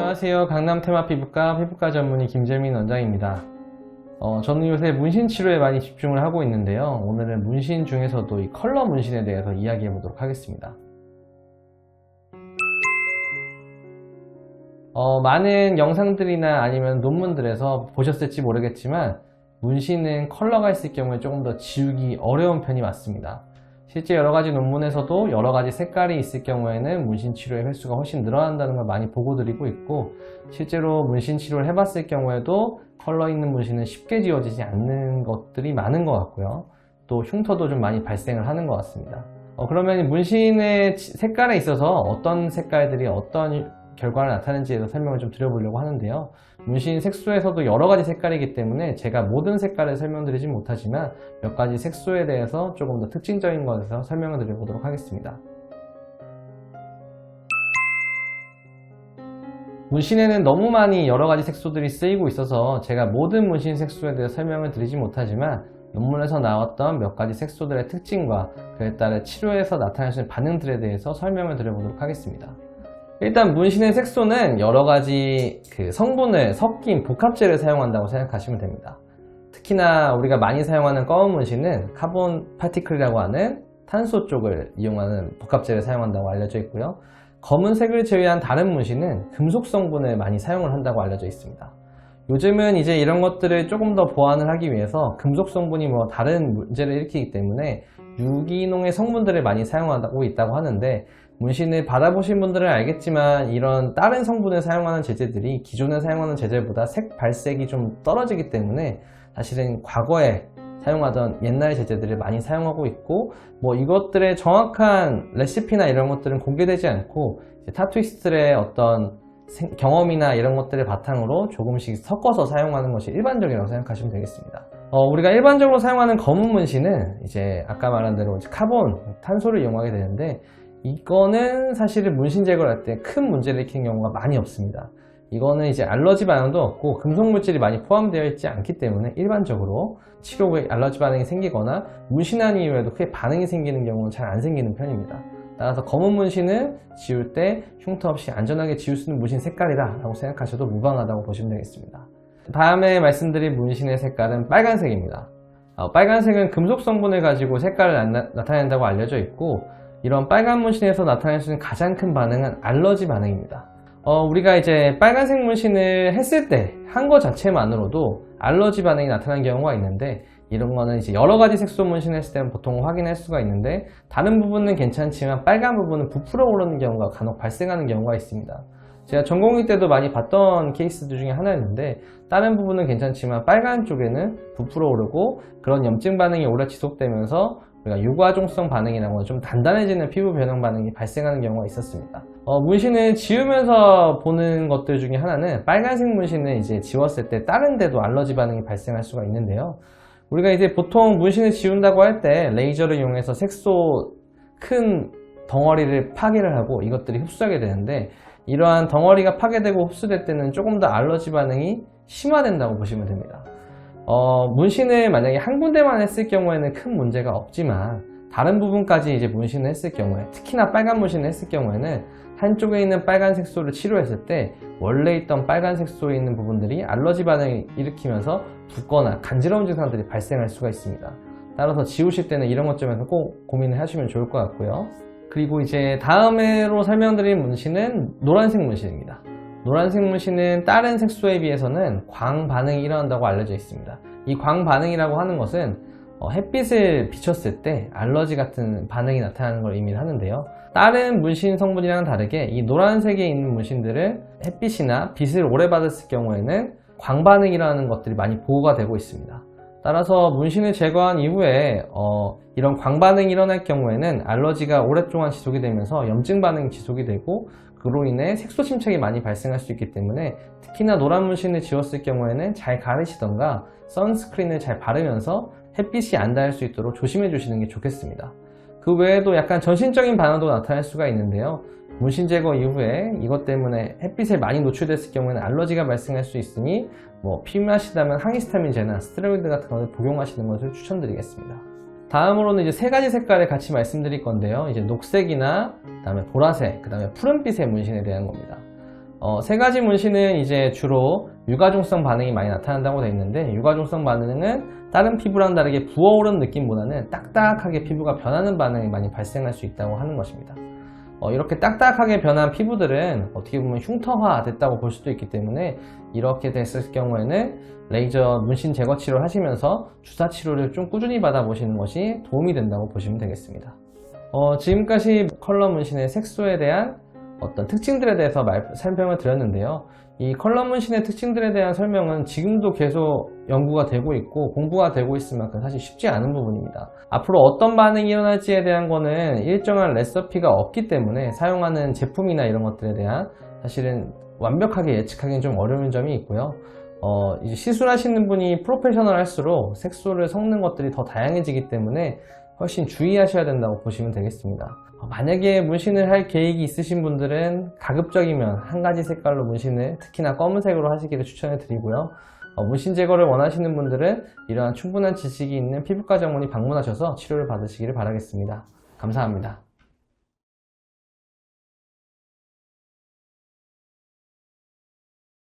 안녕하세요. 강남 테마피부과 피부과 전문의 김재민 원장입니다. 저는 요새 문신 치료에 많이 집중을 하고 있는데요. 오늘은 문신 중에서도 이 컬러 문신에 대해서 이야기해 보도록 하겠습니다. 많은 영상들이나 아니면 논문들에서 보셨을지 모르겠지만 문신은 컬러가 있을 경우에 조금 더 지우기 어려운 편이 맞습니다. 실제 여러가지 논문에서도 여러가지 색깔이 있을 경우에는 문신 치료의 횟수가 훨씬 늘어난다는 걸 많이 보고드리고 있고, 실제로 문신 치료를 해봤을 경우에도 컬러 있는 문신은 쉽게 지워지지 않는 것들이 많은 것 같고요. 또 흉터도 좀 많이 발생을 하는 것 같습니다. 그러면 문신의 색깔에 있어서 어떤 색깔들이 어떤 결과를 나타내는지에 대해서 설명을 좀 드려보려고 하는데요. 문신 색소에서도 여러가지 색깔이기 때문에 제가 모든 색깔을 설명드리지 못하지만 몇 가지 색소에 대해서 조금 더 특징적인 것에서 설명을 드려보도록 하겠습니다. 문신에는 너무 많이 여러가지 색소들이 쓰이고 있어서 제가 모든 문신 색소에 대해서 설명을 드리지 못하지만 논문에서 나왔던 몇 가지 색소들의 특징과 그에 따라 치료에서 나타날 수 있는 반응들에 대해서 설명을 드려보도록 하겠습니다. 일단 문신의 색소는 여러가지 성분을 섞인 복합제를 사용한다고 생각하시면 됩니다. 특히나 우리가 많이 사용하는 검은 문신은 카본 파티클이라고 하는 탄소 쪽을 이용하는 복합제를 사용한다고 알려져 있고요. 검은색을 제외한 다른 문신은 금속 성분을 많이 사용을 한다고 알려져 있습니다. 요즘은 이제 이런 것들을 조금 더 보완을 하기 위해서 금속 성분이 다른 문제를 일으키기 때문에 유기농의 성분들을 많이 사용하고 있다고 하는데, 문신을 받아보신 분들은 알겠지만 이런 다른 성분을 사용하는 제재들이 기존에 사용하는 제재보다 색 발색이 좀 떨어지기 때문에 사실은 과거에 사용하던 옛날 제재들을 많이 사용하고 있고, 이것들의 정확한 레시피나 이런 것들은 공개되지 않고 타투이스트들의 어떤 경험이나 이런 것들을 바탕으로 조금씩 섞어서 사용하는 것이 일반적이라고 생각하시면 되겠습니다. 우리가 일반적으로 사용하는 검은 문신은 이제 아까 말한 대로 카본, 탄소를 이용하게 되는데, 이거는 사실은 문신 제거를 할 때 큰 문제를 일으키는 경우가 많이 없습니다. 이거는 이제 알러지 반응도 없고 금속 물질이 많이 포함되어 있지 않기 때문에 일반적으로 치료 후에 알러지 반응이 생기거나 문신한 이후에도 크게 반응이 생기는 경우는 잘 안 생기는 편입니다. 따라서 검은 문신은 지울 때 흉터 없이 안전하게 지울 수 있는 문신 색깔이다 라고 생각하셔도 무방하다고 보시면 되겠습니다. 다음에 말씀드릴 문신의 색깔은 빨간색입니다. 빨간색은 금속 성분을 가지고 색깔을 나타낸다고 알려져 있고, 이런 빨간 문신에서 나타날 수 있는 가장 큰 반응은 알러지 반응입니다. 우리가 이제 빨간색 문신을 했을 때 한 거 자체만으로도 알러지 반응이 나타나는 경우가 있는데, 이런 거는 이제 여러 가지 색소 문신을 했을 때는 보통 확인할 수가 있는데, 다른 부분은 괜찮지만 빨간 부분은 부풀어 오르는 경우가 간혹 발생하는 경우가 있습니다. 제가 전공의 때도 많이 봤던 케이스들 중에 하나였는데, 다른 부분은 괜찮지만 빨간 쪽에는 부풀어 오르고 그런 염증 반응이 오래 지속되면서 우리가 유과종성 반응이라고 좀 단단해지는 피부 변형 반응이 발생하는 경우가 있었습니다. 문신을 지우면서 보는 것들 중에 하나는 빨간색 문신을 이제 지웠을 때 다른 데도 알러지 반응이 발생할 수가 있는데요. 우리가 이제 보통 문신을 지운다고 할 때 레이저를 이용해서 색소 큰 덩어리를 파괴를 하고 이것들이 흡수하게 되는데, 이러한 덩어리가 파괴되고 흡수될 때는 조금 더 알러지 반응이 심화된다고 보시면 됩니다. 문신을 만약에 한 군데만 했을 경우에는 큰 문제가 없지만 다른 부분까지 이제 문신을 했을 경우에, 특히나 빨간 문신을 했을 경우에는 한쪽에 있는 빨간 색소를 치료했을 때 원래 있던 빨간 색소에 있는 부분들이 알러지 반응을 일으키면서 붓거나 간지러운 증상들이 발생할 수가 있습니다. 따라서 지우실 때는 이런 것 점에서 꼭 고민을 하시면 좋을 것 같고요. 그리고 이제 다음으로 설명드릴 문신은 노란색 문신입니다. 노란색 문신은 다른 색소에 비해서는 광 반응이 일어난다고 알려져 있습니다. 이 광 반응이라고 하는 것은 햇빛을 비췄을 때 알러지 같은 반응이 나타나는 걸 의미를 하는데요. 다른 문신 성분이랑 다르게 이 노란색에 있는 문신들은 햇빛이나 빛을 오래 받았을 경우에는 광 반응이라는 것들이 많이 보호가 되고 있습니다. 따라서 문신을 제거한 이후에 이런 광 반응이 일어날 경우에는 알러지가 오랫동안 지속이 되면서 염증 반응이 지속이 되고, 그로 인해 색소 침착이 많이 발생할 수 있기 때문에 특히나 노란 문신을 지웠을 경우에는 잘 가리시던가 선스크린을 잘 바르면서 햇빛이 안 닿을 수 있도록 조심해 주시는 게 좋겠습니다. 그 외에도 약간 전신적인 반응도 나타날 수가 있는데요. 문신 제거 이후에 이것 때문에 햇빛에 많이 노출됐을 경우에는 알러지가 발생할 수 있으니 필요하시다면 항히스타민제나 스테로이드 같은 것을 복용하시는 것을 추천드리겠습니다. 다음으로는 이제 세 가지 색깔을 같이 말씀드릴 건데요. 이제 녹색이나 그다음에 보라색, 그다음에 푸른빛의 문신에 대한 겁니다. 세 가지 문신은 이제 주로 유가중성 반응이 많이 나타난다고 되어 있는데, 유가중성 반응은 다른 피부랑 다르게 부어오르는 느낌보다는 딱딱하게 피부가 변하는 반응이 많이 발생할 수 있다고 하는 것입니다. 이렇게 딱딱하게 변한 피부들은 어떻게 보면 흉터화 됐다고 볼 수도 있기 때문에, 이렇게 됐을 경우에는 레이저 문신 제거 치료를 하시면서 주사 치료를 좀 꾸준히 받아보시는 것이 도움이 된다고 보시면 되겠습니다. 지금까지 컬러 문신의 색소에 대한 어떤 특징들에 대해서 설명을 드렸는데요. 이 컬러 문신의 특징들에 대한 설명은 지금도 계속 연구가 되고 있고 공부가 되고 있을 만큼 사실 쉽지 않은 부분입니다. 앞으로 어떤 반응이 일어날지에 대한 거는 일정한 레시피가 없기 때문에 사용하는 제품이나 이런 것들에 대한 사실은 완벽하게 예측하기는 좀 어려운 점이 있고요. 이제 시술하시는 분이 프로페셔널 할수록 색소를 섞는 것들이 더 다양해지기 때문에 훨씬 주의하셔야 된다고 보시면 되겠습니다. 만약에 문신을 할 계획이 있으신 분들은 가급적이면 한 가지 색깔로 문신을, 특히나 검은색으로 하시기를 추천해 드리고요. 문신 제거를 원하시는 분들은 이러한 충분한 지식이 있는 피부과 전문의 방문하셔서 치료를 받으시기를 바라겠습니다. 감사합니다.